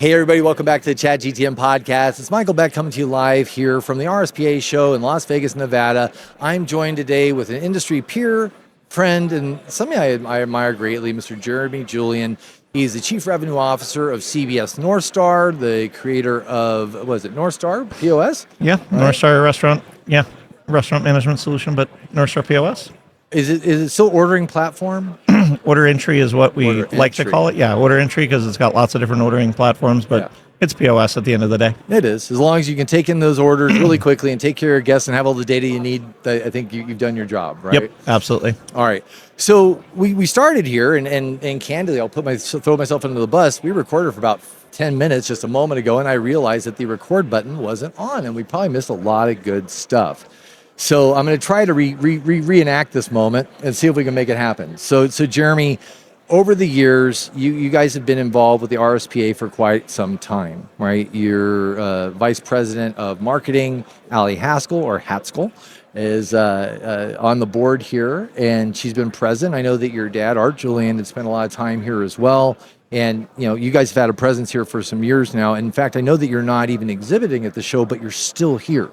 Hey, everybody, welcome back to the ChatGTM podcast. It's Michael Beck coming to you live here from the RSPA show in Las Vegas, Nevada. I'm joined today with an industry peer, friend, and somebody I admire greatly, Mr. Jeremy Julian. He's the Chief Revenue Officer of CBS NorthStar, the creator of, NorthStar POS? Yeah, right? NorthStar restaurant. Yeah, restaurant management solution, but NorthStar POS. Is it still ordering platform? Order entry is what we like to call it. Yeah, order entry because it's got lots of different ordering platforms, but it's POS at the end of the day. It is. As long as you can take in those orders really quickly and take care of your guests and have all the data you need, I think you've done your job, right? Yep, absolutely. All right. So we started here, and candidly, I'll throw myself under the bus. We recorded for about 10 minutes just a moment ago, and I realized that the record button wasn't on, and we probably missed a lot of good stuff. So I'm going to try to reenact this moment and see if we can make it happen. So Jeremy, over the years, you guys have been involved with the RSPA for quite some time, right? Your Vice President of Marketing, Allie Haskell, is on the board here, and she's been present. I know that your dad, Art Julian, had spent a lot of time here as well. And, you guys have had a presence here for some years now. And in fact, I know that you're not even exhibiting at the show, but you're still here.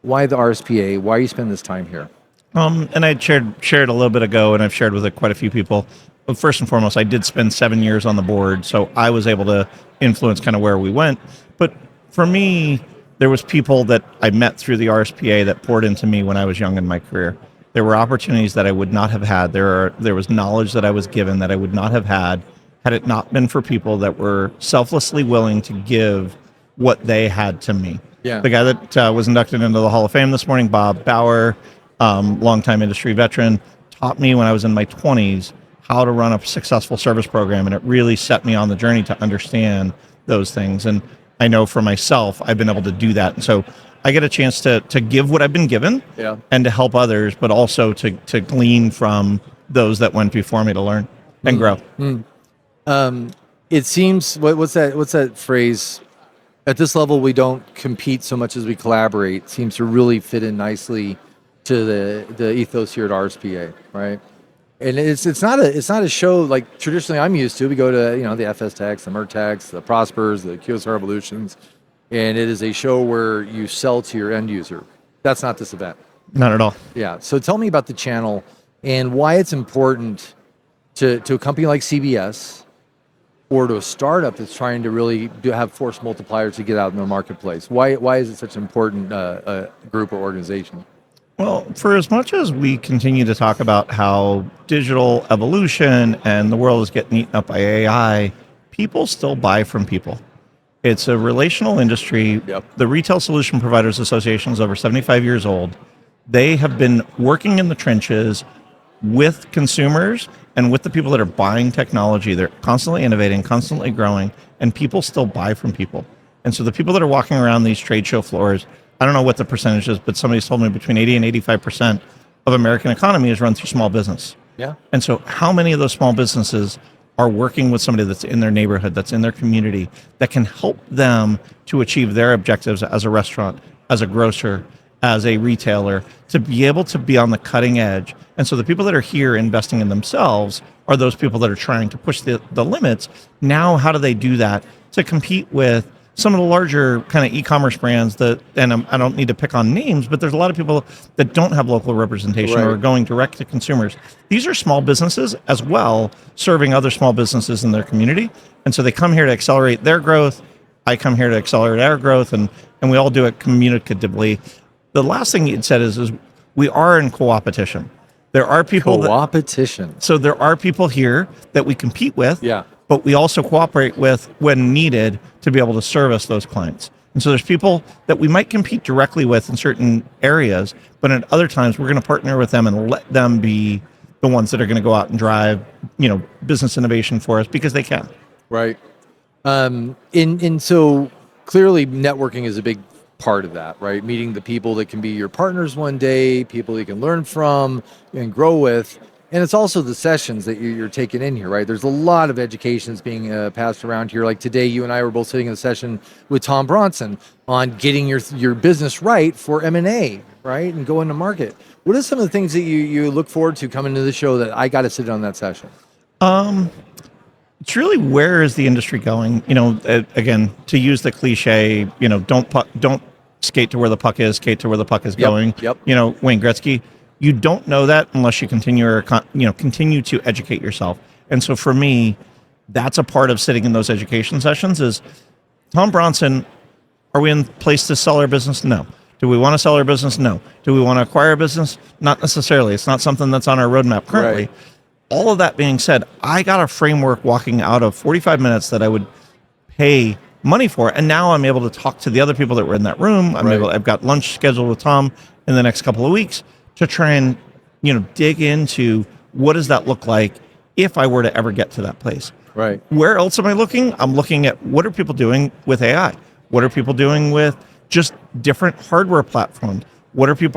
Why the RSPA? Why you spend this time here? And I shared a little bit ago, and I've shared with quite a few people. But first and foremost, I did spend 7 years on the board, so I was able to influence kind of where we went. But for me, there was people that I met through the RSPA that poured into me when I was young in my career. There were opportunities that I would not have had. There was knowledge that I was given that I would not have had it not been for people that were selflessly willing to give what they had to me. Yeah. The guy that was inducted into the Hall of Fame this morning, Bob Bauer, longtime industry veteran, taught me when I was in my 20s how to run a successful service program, and it really set me on the journey to understand those things. And I know for myself, I've been able to do that. And so I get a chance to give what I've been given and to help others, but also to glean from those that went before me to learn and grow. It seems, what's that phrase? At this level, we don't compete so much as we collaborate. Seems to really fit in nicely to the ethos here at RSPA, right? And it's not a show like traditionally I'm used to. We go to the FS Techs, the Mertechs, the Prospers, the QSR Revolutions, and it is a show where you sell to your end user. That's not this event. Not at all. Yeah. So tell me about the channel and why it's important to a company like CBS or to a startup that's trying to really have force multipliers to get out in the marketplace. Why is it such an important group or organization? Well, for as much as we continue to talk about how digital evolution and the world is getting eaten up by AI, people still buy from people. It's a relational industry. Yep. The Retail Solution Providers Association is over 75 years old. They have been working in the trenches with consumers and with the people that are buying technology. They're constantly innovating, constantly growing, and people still buy from people. And so the people that are walking around these trade show floors, I don't know what the percentage is, but somebody's told me between 80 and 85% of American economy is run through small business. Yeah. And so how many of those small businesses are working with somebody that's in their neighborhood, that's in their community, that can help them to achieve their objectives as a restaurant, as a grocer, as a retailer, to be able to be on the cutting edge. And so the people that are here investing in themselves are those people that are trying to push the limits. Now, how do they do that to compete with some of the larger kind of e-commerce brands and I don't need to pick on names, but there's a lot of people that don't have local representation or are going direct to consumers. These are small businesses as well, serving other small businesses in their community. And so they come here to accelerate their growth. I come here to accelerate our growth, and we all do it communicatively. The last thing you'd said is we are in co-opetition. There are people so there are people here that we compete with, but we also cooperate with when needed to be able to service those clients. And so there's people that we might compete directly with in certain areas, but at other times we're going to partner with them and let them be the ones that are going to go out and drive, business innovation for us because they can. Right. And so clearly networking is a big part of that, right? Meeting the people that can be your partners one day, people you can learn from and grow with. And it's also the sessions that you're taking in here, right? There's a lot of education that's being passed around here. Like today, you and I were both sitting in a session with Tom Bronson on getting your business right for M&A, right? And going to market. What are some of the things that you look forward to coming to the show that I got to sit on that session? It's really, where is the industry going? Again, to use the cliche, don't skate to where the puck is, skate to where the puck is going. Yep. Wayne Gretzky. You don't know that unless you continue to educate yourself. And so for me, that's a part of sitting in those education sessions. Is Tom Bronson, are we in place to sell our business? No. Do we want to sell our business? No. Do we want to acquire a business? Not necessarily. It's not something that's on our roadmap currently. Right. All of that being said, I got a framework walking out of 45 minutes that I would pay money for. And now I'm able to talk to the other people that were in that room. I've got lunch scheduled with Tom in the next couple of weeks to try and, dig into what does that look like if I were to ever get to that place. Right. Where else am I looking? I'm looking at what are people doing with AI? What are people doing with just different hardware platforms?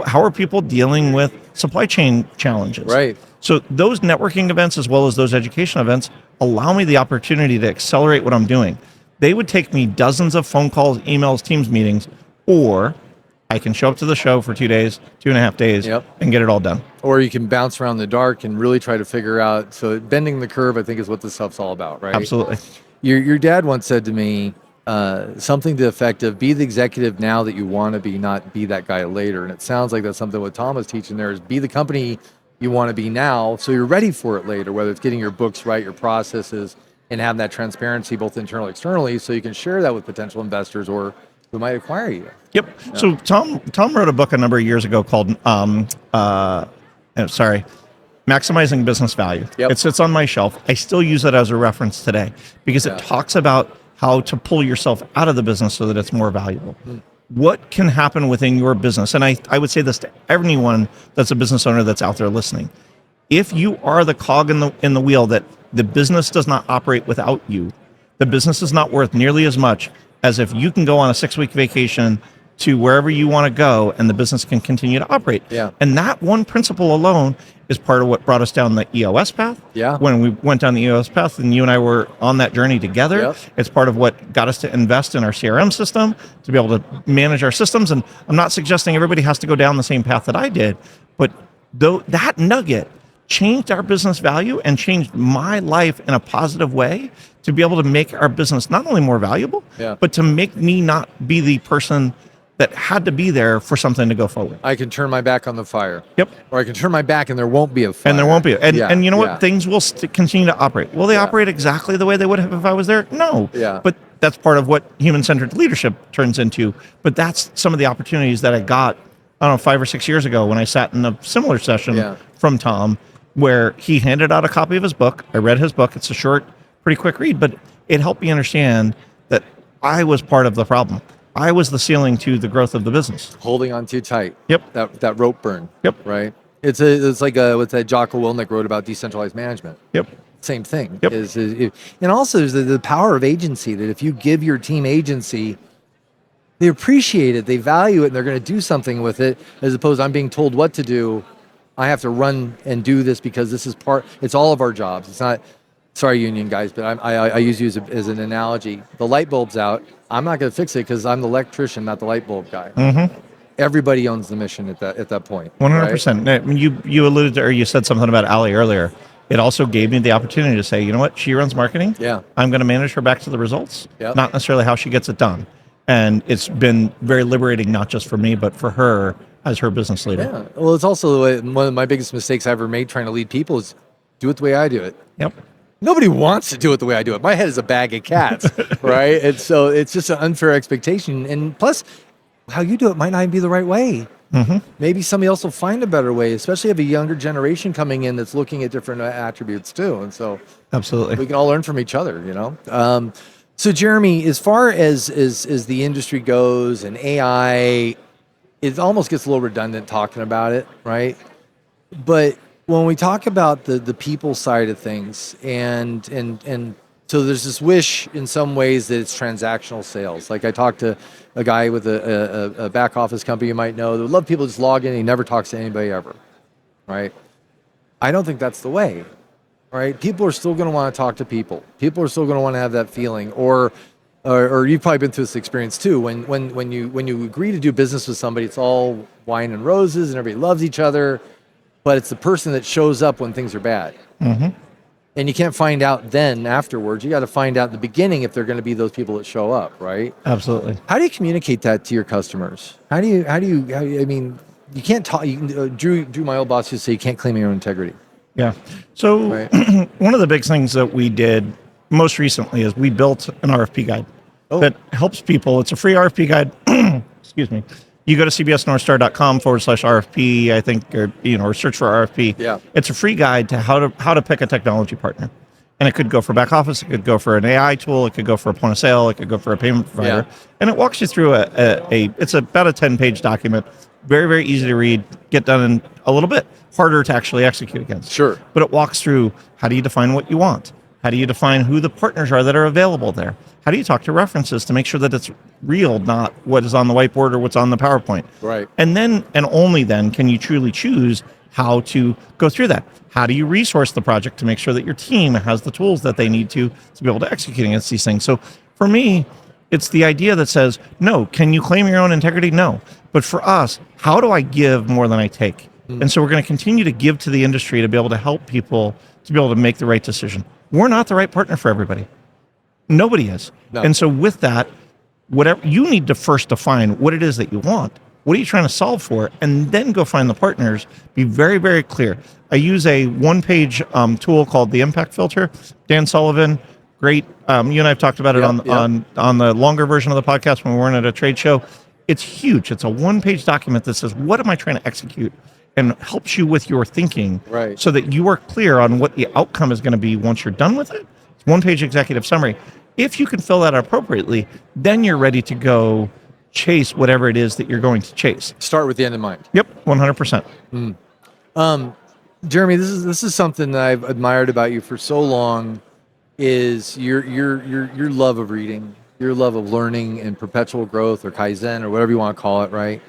How are people dealing with supply chain challenges? Right. So those networking events, as well as those education events, allow me the opportunity to accelerate what I'm doing. They would take me dozens of phone calls, emails, Teams meetings, or I can show up to the show for 2 days, 2.5 days, and get it all done. Or you can bounce around the dark and really try to figure out. So bending the curve, I think, is what this stuff's all about, right? Absolutely. Your dad once said to me something to the effect of, be the executive now that you want to be, not be that guy later. And it sounds like that's something what Tom was teaching there, is be the company you want to be now so you're ready for it later, whether it's getting your books right, your processes, and having that transparency both internally and externally so you can share that with potential investors or who might acquire you. Yep. Yeah. So Tom wrote a book a number of years ago called Maximizing Business Value. Yep. It sits on my shelf. I still use it as a reference today because it talks about how to pull yourself out of the business so that it's more valuable. What can happen within your business? And I would say this to anyone that's a business owner that's out there listening. If you are the cog in the wheel that the business does not operate without you, the business is not worth nearly as much as if you can go on a 6-week vacation to wherever you want to go and the business can continue to operate. Yeah. And that one principle alone is part of what brought us down the EOS path. Yeah. When we went down the EOS path and you and I were on that journey together, Yep. It's part of what got us to invest in our CRM system, to be able to manage our systems. And I'm not suggesting everybody has to go down the same path that I did, but though that nugget changed our business value and changed my life in a positive way to be able to make our business not only more valuable, but to make me not be the person that had to be there for something to go forward. I can turn my back on the fire. Yep. Or I can turn my back and there won't be a fire. And there won't be. And you know what? Things will continue to operate. Will they operate exactly the way they would have if I was there? No. Yeah. But that's part of what human-centered leadership turns into. But that's some of the opportunities that I got, I don't know, 5 or 6 years ago when I sat in a similar session from Tom, where he handed out a copy of his book. I read his book. It's a short, pretty quick read, but it helped me understand that I was part of the problem. I was the ceiling to the growth of the business. Holding on too tight. Yep. That rope burn. Yep. Right. It's like what that Jocko Willink wrote about decentralized management. Yep. Same thing. Yep. And also is the power of agency, that if you give your team agency, they appreciate it, they value it, and they're going to do something with it, as opposed to I'm being told what to do. I have to run and do this because this is it's all of our jobs. It's not, sorry, union guys, but I use you as an analogy. The light bulb's out. I'm not going to fix it because I'm the electrician, not the light bulb guy. Mm-hmm. Everybody owns the mission at that point. 100%. Right? You alluded to, or you said something about Allie earlier. It also gave me the opportunity to say, you know what, she runs marketing. Yeah. I'm going to manage her back to the results, yep. Not necessarily how she gets it done. And it's been very liberating, not just for me, but for her as her business leader. Yeah. Well, it's also one of my biggest mistakes I ever made trying to lead people is do it the way I do it. Yep. Nobody wants to do it the way I do it. My head is a bag of cats, right? And so it's just an unfair expectation. And plus, how you do it might not even be the right way. Mm-hmm. Maybe somebody else will find a better way, especially if a younger generation coming in that's looking at different attributes too. And so absolutely, we can all learn from each other, you know? So Jeremy, as far as the industry goes and AI, it almost gets a little redundant talking about it, right? But when we talk about the people side of things, and so there's this wish in some ways that it's transactional sales. Like I talked to a guy with a back office company you might know that would love people to just log in and he never talks to anybody ever, right? I don't think that's the way, right? People are still going to want to talk to people. People are still going to want to have that feeling, or you've probably been through this experience too. When you agree to do business with somebody, it's all wine and roses and everybody loves each other. But it's the person that shows up when things are bad. Mm-hmm. And you can't find out then afterwards. You got to find out in the beginning if they're going to be those people that show up, right? Absolutely. How do you communicate that to your customers? I mean, you can't talk. Drew, my old boss, used to say you can't claim your own integrity. Yeah. So Right. one of the big things that we did most recently is we built an RFP guide that helps people. It's a free RFP guide. Excuse me. You go to cbsnorthstar.com/RFP, I think, or search for RFP. Yeah. It's a free guide to how to pick a technology partner. And it could go for back office, it could go for an AI tool, it could go for a point of sale, it could go for a payment provider. Yeah. And it walks you through it's about a 10-page document. Very, very easy to read, get done in a little bit, harder to actually execute against. Sure. But it walks through how do you define what you want? How do you define who the partners are that are available there? How do you talk to references to make sure that it's real, not what is on the whiteboard or what's on the PowerPoint? Right. And then, and only then, can you truly choose how to go through that. How do you resource the project to make sure that your team has the tools that they need to be able to execute against these things? So for me, it's the idea that says, no, can you claim your own integrity? No. But for us, how do I give more than I take? And so we're going to continue to give to the industry to be able to help people to be able to make the right decision. We're not the right partner for everybody. Nobody is. No. And so with that, whatever you need to first define what it is that you want. What are you trying to solve for? And then go find the partners. Be very, very clear. I use a one-page tool called the Impact Filter. Dan Sullivan, great. You and I have talked about it on the longer version of the podcast when we weren't at a trade show. It's huge. It's a one-page document that says, what am I trying to execute? And helps you with your thinking so that you are clear on what the outcome is going to be once you're done with it. It's one-page executive summary. If you can fill that appropriately, then you're ready to go chase whatever it is that you're going to chase. Start with the end in mind. Yep, 100%. Jeremy, this is something that I've admired about you for so long. Is your love of reading, your love of learning and perpetual growth, or Kaizen, or whatever you want to call it, right?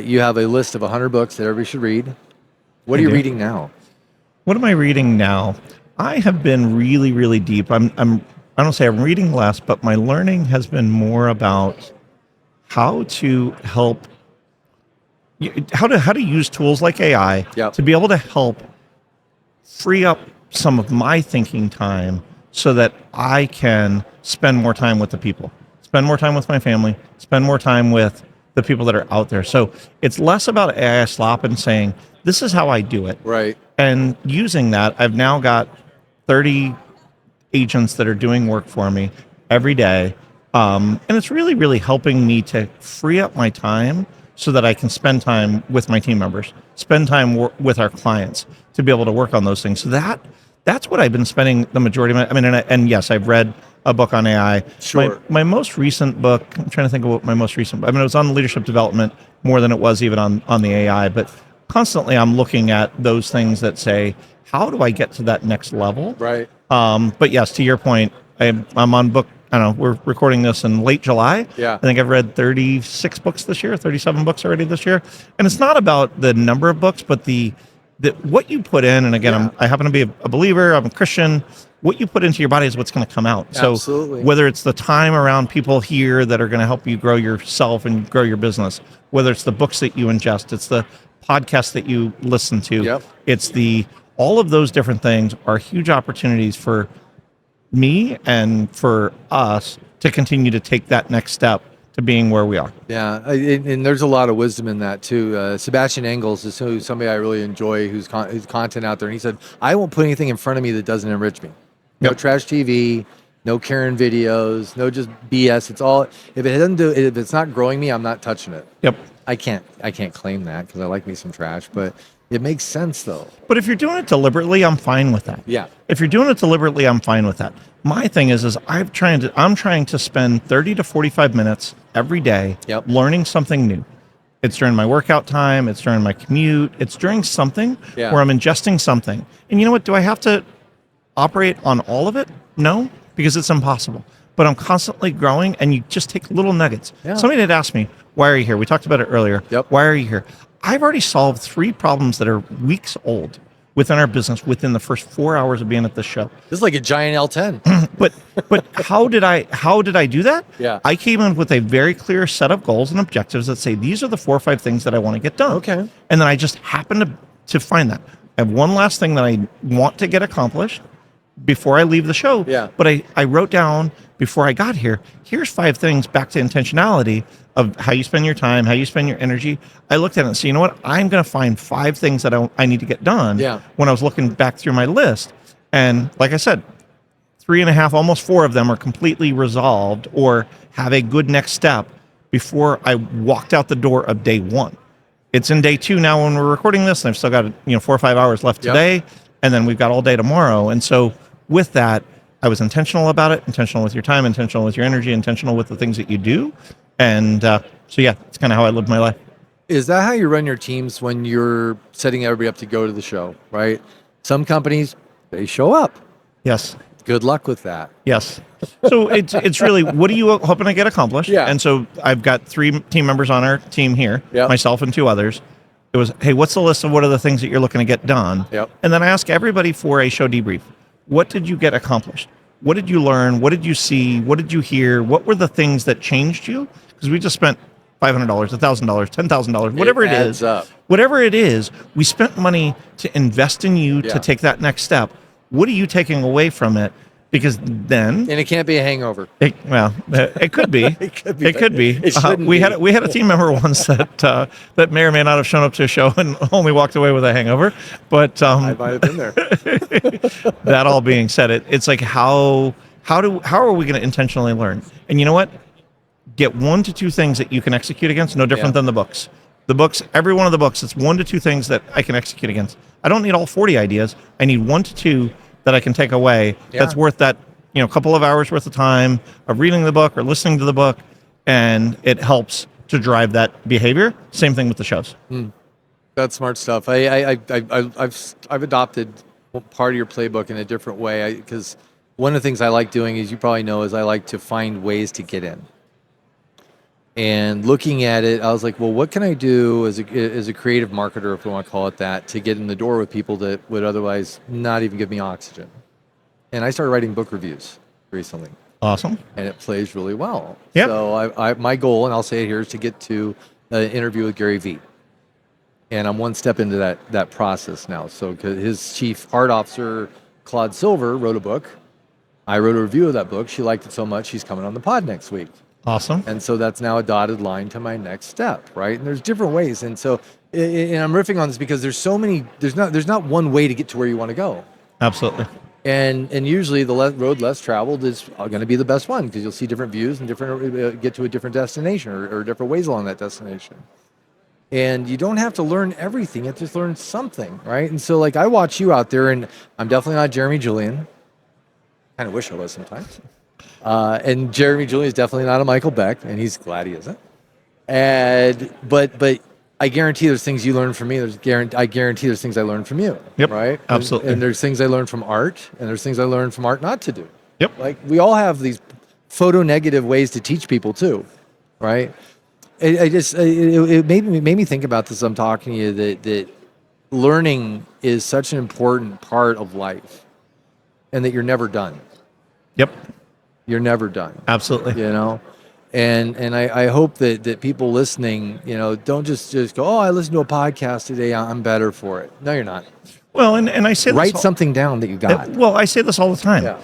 You have a list of 100 books that everybody should read. What are you reading now? What am I reading now? I have been really, really deep. I don't say I'm reading less, but my learning has been more about how to help, how to use tools like AI to be able to help free up some of my thinking time so that I can spend more time with the people, spend more time with my family, spend more time with the people that are out there. So it's less about AI slop and saying, this is how I do it. Right. And using that, I've now got 30 agents that are doing work for me every day. And it's really, really helping me to free up my time so that I can spend time with my team members, spend time with our clients to be able to work on those things. So that's what I've been spending the majority of my, and yes, I've read a book on AI. Sure. My most recent book, I'm trying to think of what my most recent, it was on leadership development more than it was even on the AI, but constantly I'm looking at those things that say, how do I get to that next level? Right. But yes, to your point, I'm on book, I don't know, we're recording this in late July. Yeah. I think I've read 36 books this year, 37 books already this year. And it's not about the number of books, but what you put in, and again, I happen to be a believer, I'm a Christian, what you put into your body is what's going to come out. So Absolutely. whether it's the time around people here that are going to help you grow yourself and grow your business, whether it's the books that you ingest, it's the podcasts that you listen to, it's all of those different things are huge opportunities for me and for us to continue to take that next step to being where we are. Yeah, and there's a lot of wisdom in that too. Sebastian Engels is somebody I really enjoy who's content out there, and he said, I won't put anything in front of me that doesn't enrich me. No trash TV, no Karen videos, no just BS. It's all, if it's not growing me, I'm not touching it. Yep. I can't claim that because I like me some trash, but it makes sense though. But if you're doing it deliberately, I'm fine with that. Yeah. If you're doing it deliberately, I'm fine with that. My thing is I'm trying to spend 30 to 45 minutes every day learning something new. It's during my workout time, it's during my commute, it's during something where I'm ingesting something. And you know what? Do I have to operate on all of it? No, because it's impossible. But I'm constantly growing, and you just take little nuggets. Yeah. Somebody had asked me, why are you here? We talked about it earlier. Why are you here? I've already solved 3 problems that are weeks old within our business within the first 4 hours of being at this show. This is like a giant L10. but how did I do that? Yeah. I came in with a very clear set of goals and objectives that say, these are the 4 or 5 things that I want to get done. Okay. And then I just happened to find that. I have one last thing that I want to get accomplished. before I leave the show. Yeah. But I wrote down before I got here, here's 5 things back to intentionality of how you spend your time, how you spend your energy. I looked at it and said, you know what? I'm going to find 5 things that I need to get done when I was looking back through my list. And like I said, 3.5, almost 4 of them are completely resolved or have a good next step before I walked out the door of day 1. It's in day 2 now when we're recording this, and I've still got 4 or 5 hours left today, and then we've got all day tomorrow. And so with that, I was intentional about it, intentional with your time, intentional with your energy, intentional with the things that you do. And so yeah, it's kind of how I live my life. Is that how you run your teams when you're setting everybody up to go to the show, right? Some companies, they show up. Yes. Good luck with that. Yes. So it's really, what are you hoping to get accomplished? Yeah. And so I've got 3 team members on our team here, Yep. myself and 2 others. It was, hey, what's the list of what are the things that you're looking to get done? Yep. And then I ask everybody for a show debrief. What did you get accomplished? What did you learn? What did you see? What did you hear? What were the things that changed you? Because we just spent $500, $1,000, $10,000, whatever it is. Up. Whatever it is, we spent money to invest in you to take that next step. What are you taking away from it? Because then, and it can't be a hangover. It could be. It could be. It could be. It shouldn't we be. had a team member once that may or may not have shown up to a show and only walked away with a hangover. But I might have been there. that all being said, it's like how are we going to intentionally learn? And you know what? Get 1 to 2 things that you can execute against. No different than the books. The books, every one of the books, it's 1 to 2 things that I can execute against. I don't need all 40 ideas. I need 1 to 2 that I can take away. That's worth that couple of hours worth of time of reading the book or listening to the book, and it helps to drive that behavior. Same thing with the shows. That's smart stuff. I've adopted part of your playbook in a different way because one of the things I like doing, as you probably know, is I like to find ways to get in. And looking at it, I was like, well, what can I do as a creative marketer, if we want to call it that, to get in the door with people that would otherwise not even give me oxygen? And I started writing book reviews recently. Awesome. And it plays really well. Yep. So my goal, and I'll say it here, is to get to an interview with Gary Vee. And I'm 1 step into that process now. So 'cause his chief art officer, Claude Silver, wrote a book. I wrote a review of that book. She liked it so much, she's coming on the pod next week. Awesome. And so that's now a dotted line to my next step, right? And there's different ways. And so, and I'm riffing on this because there's so many, there's not one way to get to where you want to go. Absolutely. And usually the road less traveled is going to be the best one because you'll see different views and different get to a different destination or different ways along that destination. And you don't have to learn everything. You have to just learn something, right? And so like I watch you out there, and I'm definitely not Jeremy Julian. Kind of wish I was sometimes. And Jeremy Julian is definitely not a Michael Beck, and he's glad he isn't. And but I guarantee there's things you learn from me. I guarantee there's things I learn from you. Yep. Right. Absolutely. And there's things I learn from art, and there's things I learn from art not to do. Yep. Like we all have these photo negative ways to teach people too, right? It made me think about this. I'm talking to you that learning is such an important part of life, and that you're never done. Yep. You're never done. Absolutely. And I hope that people listening, don't just go, oh, I listened to a podcast today, I'm better for it. No, you're not. Well, and I say this write something down that you got. Well, I say this all the time. Yeah.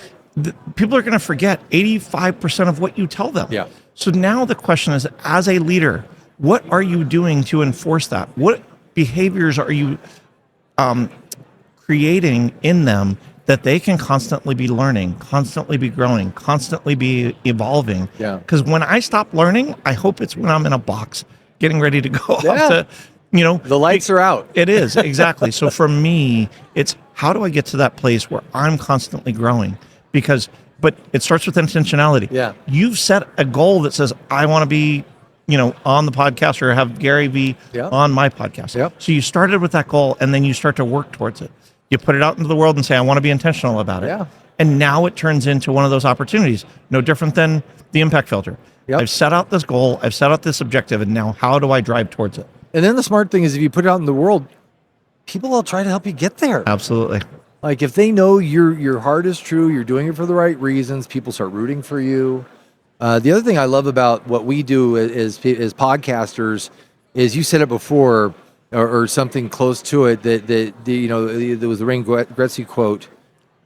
People are going to forget 85% of what you tell them. Yeah. So now the question is, as a leader, what are you doing to enforce that? What behaviors are you creating in them that they can constantly be learning, constantly be growing, constantly be evolving? Yeah. Because when I stop learning, I hope it's when I'm in a box getting ready to go off to, the lights are out. It is, exactly. So for me, it's how do I get to that place where I'm constantly growing? But it starts with intentionality. Yeah. You've set a goal that says, I want to be, on the podcast or have Gary Vee on my podcast. Yep. So you started with that goal and then you start to work towards it. You put it out into the world and say, I want to be intentional about it. Yeah. And now it turns into one of those opportunities, no different than the impact filter. Yep. I've set out this goal, I've set out this objective, and now how do I drive towards it? And then the smart thing is if you put it out in the world, people will try to help you get there. Absolutely. Like if they know your heart is true, you're doing it for the right reasons, people start rooting for you. The other thing I love about what we do as podcasters is you said it before, or something close to it, that there was the Wayne Gretzky quote,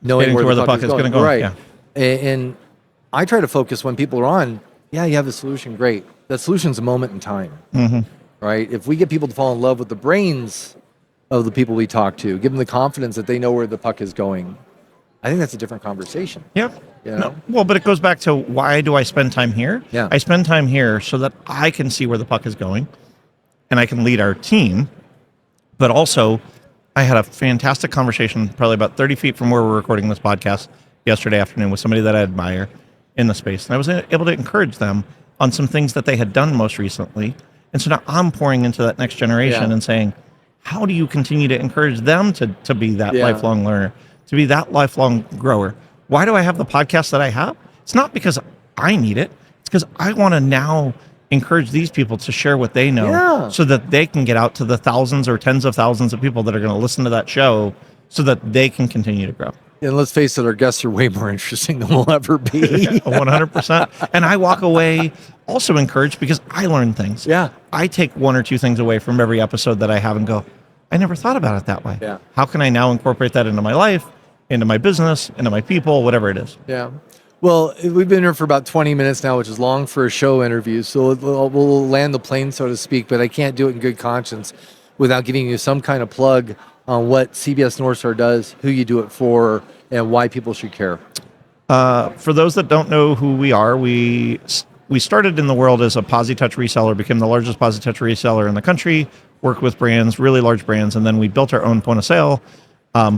knowing Getting to where the puck is going going. to go. Right. Yeah. And I try to focus when people are on, yeah, you have a solution, great. That solution's a moment in time, right? If we get people to fall in love with the brains of the people we talk to, give them the confidence that they know where the puck is going, I think that's a different conversation. Yeah. You know? No, well, but it goes back to, why do I spend time here? Yeah. I spend time here so that I can see where the puck is going and I can lead our team. But also, I had a fantastic conversation probably about 30 feet from where we're recording this podcast yesterday afternoon with somebody that I admire in the space. And I was able to encourage them on some things that they had done most recently. And so now I'm pouring into that next generation and saying, how do you continue to encourage them to be that lifelong learner, to be that lifelong grower? Why do I have the podcast that I have? It's not because I need it. It's because I want to now encourage these people to share what they know so that they can get out to the thousands or tens of thousands of people that are going to listen to that show so that they can continue to grow. And let's face it, our guests are way more interesting than we'll ever be. 100%. And I walk away also encouraged because I learn things. Yeah. I take one or two things away from every episode that I have and go, I never thought about it that way. Yeah. How can I now incorporate that into my life, into my business, into my people, whatever it is? Yeah. Well, we've been here for about 20 minutes now, which is long for a show interview. So we'll land the plane, so to speak, but I can't do it in good conscience without giving you some kind of plug on what CBS NorthStar does, who you do it for, and why people should care. For those that don't know who we are, we started in the world as a PosiTouch reseller, became the largest PosiTouch reseller in the country, worked with brands, really large brands, and then we built our own point of sale,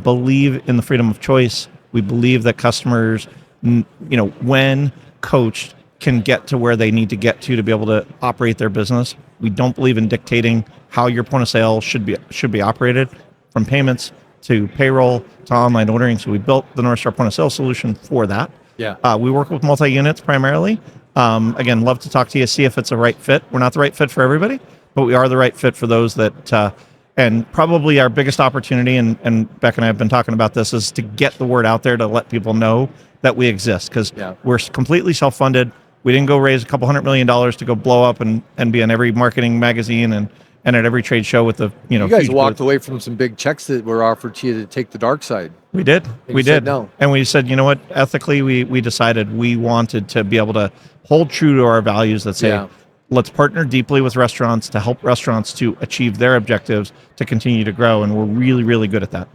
believe in the freedom of choice. We believe that customers, when coached, can get to where they need to get to be able to operate their business. We don't believe in dictating how your point of sale should be operated, from payments to payroll to online ordering. So we built the NorthStar point of sale solution for that. Yeah. We work with multi-units primarily. Again, love to talk to you, see if it's a right fit. We're not the right fit for everybody, but we are the right fit for those that, and probably our biggest opportunity, and Beck and I have been talking about this, is to get the word out there to let people know that we exist, because we're completely self-funded. We didn't go raise $200 million to go blow up and be on every marketing magazine and at every trade show with the, you guys walked away from some big checks that were offered to you to take the dark side. We did. We did. No. And we said, you know what? Ethically, we decided we wanted to be able to hold true to our values that say, let's partner deeply with restaurants to help restaurants to achieve their objectives to continue to grow. And we're really, really good at that.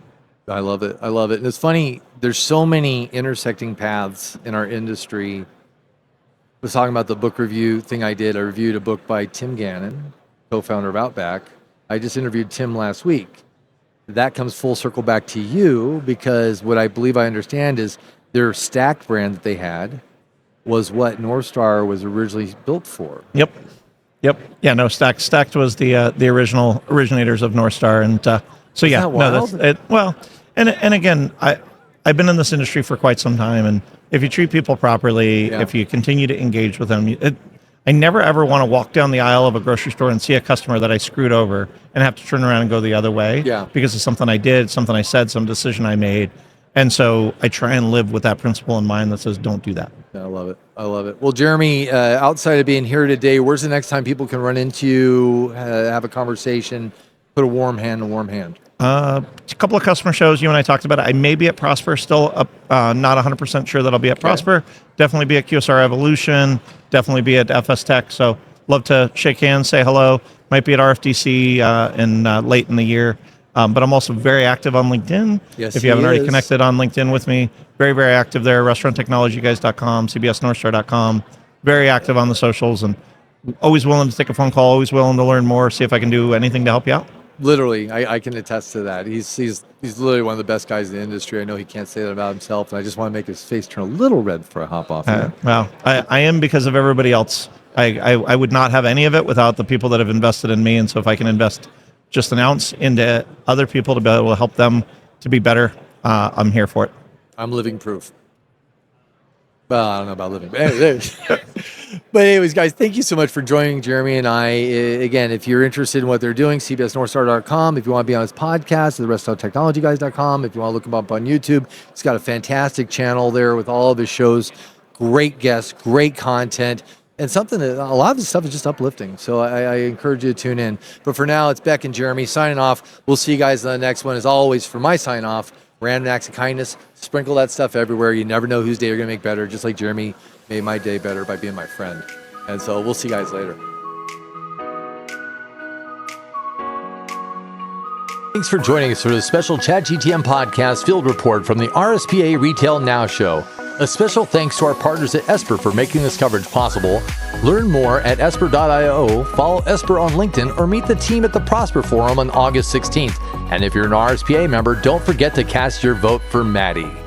I love it. I love it. And it's funny, there's so many intersecting paths in our industry. I was talking about the book review thing I did. I reviewed a book by Tim Gannon, co-founder of Outback. I just interviewed Tim last week. That comes full circle back to you, because what I believe I understand is their Stacked brand that they had was what NorthStar was originally built for. Yep. Yeah, no, Stacked was the originators of NorthStar, and so yeah, no, that's it. Well, and again, I've been in this industry for quite some time, and if you treat people properly, if you continue to engage with them, I never ever want to walk down the aisle of a grocery store and see a customer that I screwed over and have to turn around and go the other way because of something I did, something I said, some decision I made. And so I try and live with that principle in mind that says, don't do that. I love it. I love it. Well, Jeremy, outside of being here today, where's the next time people can run into you, have a conversation, put a warm hand in a warm hand? A couple of customer shows. You and I talked about it. I may be at Prosper still, not 100% sure that I'll be at Prosper. Definitely be at QSR Evolution. Definitely be at FS Tech. So love to shake hands, say hello. Might be at RFDC in late in the year. But I'm also very active on LinkedIn. Yes, if you haven't already connected on LinkedIn with me, very, very active there. RestaurantTechnologyGuys.com, CBSNorthStar.com. Very active on the socials, and always willing to take a phone call. Always willing to learn more. See if I can do anything to help you out. Literally, I can attest to that. He's literally one of the best guys in the industry. I know he can't say that about himself, and I just want to make his face turn a little red before I hop off. Well, I am because of everybody else. I would not have any of it without the people that have invested in me, and so if I can invest just an ounce into other people to be able to help them to be better, I'm here for it. I'm living proof. Well, I don't know about living, but anyways, guys, thank you so much for joining Jeremy and I. Again, if you're interested in what they're doing, CBSNorthStar.com. If you want to be on his podcast, the RestaurantTechnologyGuys.com. If you want to look him up on YouTube, he's got a fantastic channel there with all of his shows. Great guests, great content, and something that a lot of this stuff is just uplifting. So I encourage you to tune in. But for now, it's Beck and Jeremy signing off. We'll see you guys on the next one. As always, for my sign off, random acts of kindness, sprinkle that stuff everywhere. You never know whose day you're going to make better, just like Jeremy made my day better by being my friend. And so we'll see you guys later. Thanks for joining us for the special ChatGTM podcast field report from the RSPA RetailNOW Show. A special thanks to our partners at Esper for making this coverage possible. Learn more at esper.io, follow Esper on LinkedIn, or meet the team at the Prosper Forum on August 16th. And if you're an RSPA member, don't forget to cast your vote for Maddie.